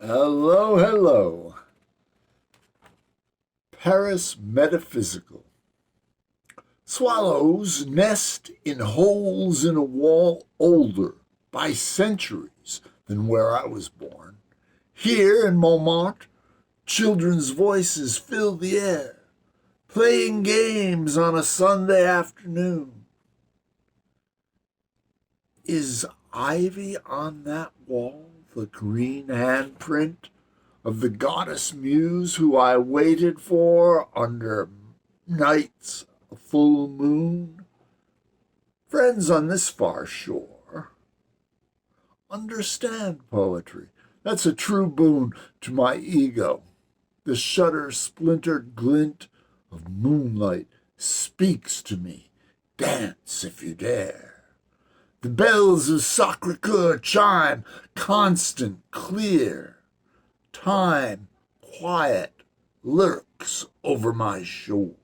Hello, hello. Paris Metaphysical. Swallows nest in holes in a wall older by centuries than where I was born. Here in Montmartre, children's voices fill the air, playing games on a Sunday afternoon. Is ivy on that wall the green handprint of the goddess muse who I waited for under nights of full moon? Friends on this far shore, understand poetry. That's a true boon to my ego. The shutter-splintered glint of moonlight speaks to me. Dance if you dare. The bells of Sacré-Cœur chime, constant, clear. Time, quiet, lurks over my shoulder.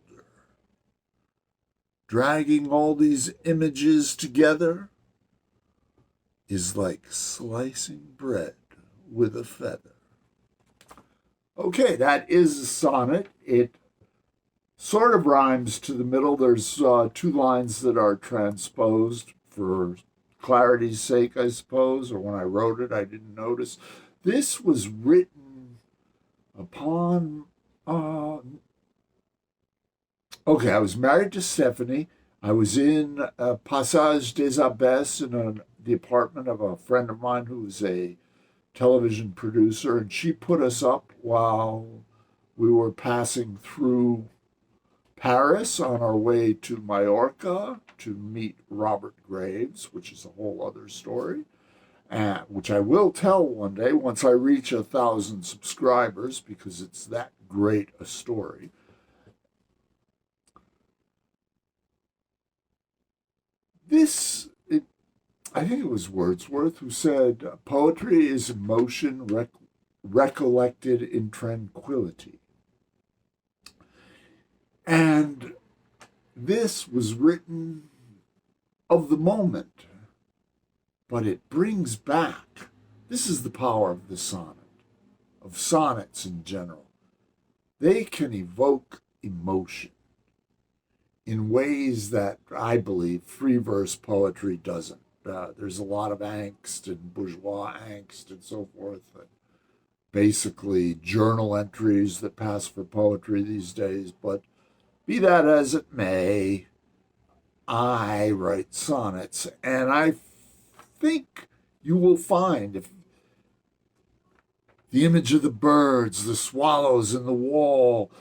Dragging all these images together is like slicing bread with a feather. Okay, that is a sonnet. It sort of rhymes to the middle. There's two lines that are transposed for clarity's sake, I suppose, or when I wrote it, I didn't notice. This was written upon, I was married to Stephanie. I was in Passage des Abbesses in the apartment of a friend of mine who was a television producer, and she put us up while we were passing through Paris on our way to Majorca to meet Robert Graves, which is a whole other story, which I will tell one day once I reach 1,000 subscribers, because it's that great a story. I think it was Wordsworth who said, poetry is emotion recollected in tranquility. And this was written of the moment, but it brings back, this is the power of the sonnet, of sonnets in general. They can evoke emotion in ways that I believe free verse poetry doesn't. There's a lot of angst and bourgeois angst and so forth, and basically journal entries that pass for poetry these days, but be that as it may, I write sonnets, and I think you will find if the image of the birds, the swallows in the wall,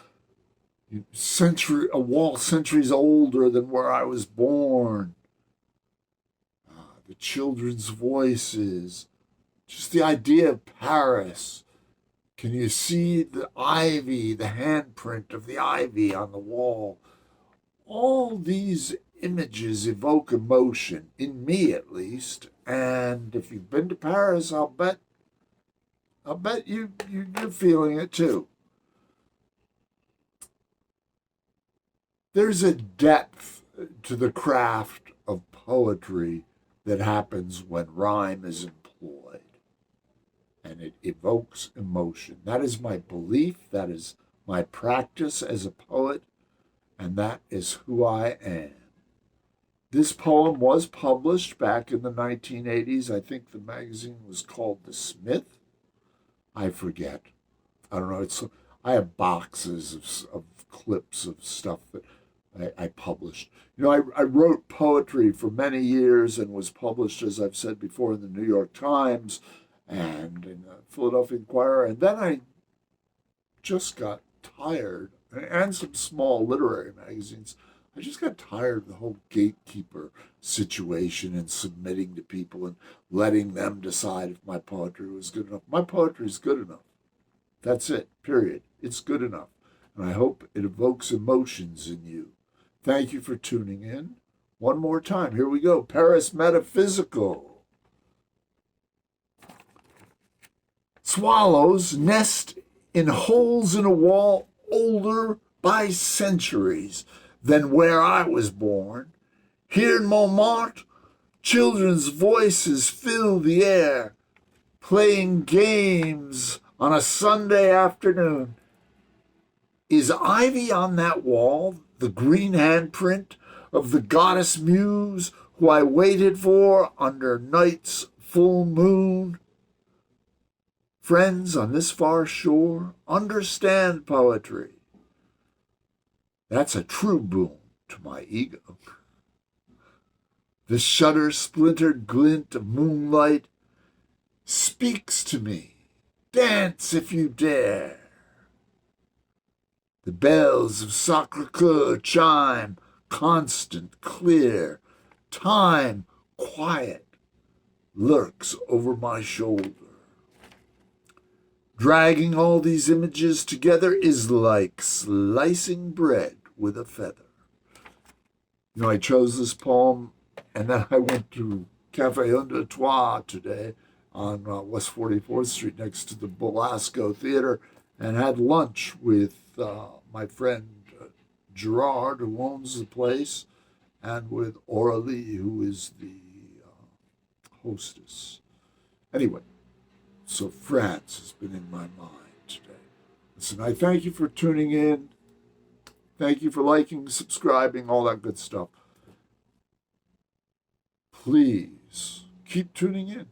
a wall centuries older than where I was born, the children's voices, just the idea of Paris. Can you see the ivy, the handprint of the ivy on the wall? All these images evoke emotion, in me at least. And if you've been to Paris, I'll bet you're feeling it too. There's a depth to the craft of poetry that happens when rhyme is employed, and it evokes emotion. That is my belief, that is my practice as a poet, and that is who I am. This poem was published back in the 1980s. I think the magazine was called The Smith. I forget. I don't know. I have boxes of clips of stuff that I published. I wrote poetry for many years and was published, as I've said before, in the New York Times and in the Philadelphia Inquirer. And then I just got tired, and some small literary magazines. I just got tired of the whole gatekeeper situation and submitting to people and letting them decide if my poetry was good enough. My poetry is good enough. That's it, period. It's good enough. And I hope it evokes emotions in you. Thank you for tuning in. One more time. Here we go. Paris Metaphysical. Swallows nest in holes in a wall older by centuries than where I was born. Here in Montmartre, children's voices fill the air, playing games on a Sunday afternoon. Is ivy on that wall the green handprint of the goddess muse who I waited for under night's full moon? Friends on this far shore, understand poetry. That's a true boon to my ego. The shutter-splintered glint of moonlight speaks to me. Dance if you dare. The bells of Sacré-Cœur chime, constant, clear. Time, quiet, lurks over my shoulder. Dragging all these images together is like slicing bread with a feather. You know, I chose this poem, and then I went to Café Un Deux Trois today on West 44th Street next to the Belasco Theater and had lunch with my friend Gerard, who owns the place, and with Aurélie, who is the hostess. Anyway, so France has been in my mind today. Listen, I thank you for tuning in. Thank you for liking, subscribing, all that good stuff. Please keep tuning in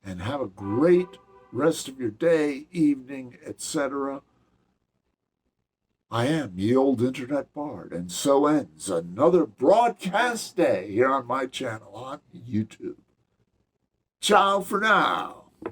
and have a great rest of your day, evening, etc. I am ye old internet bard, and so ends another broadcast day here on my channel on YouTube. Ciao for now.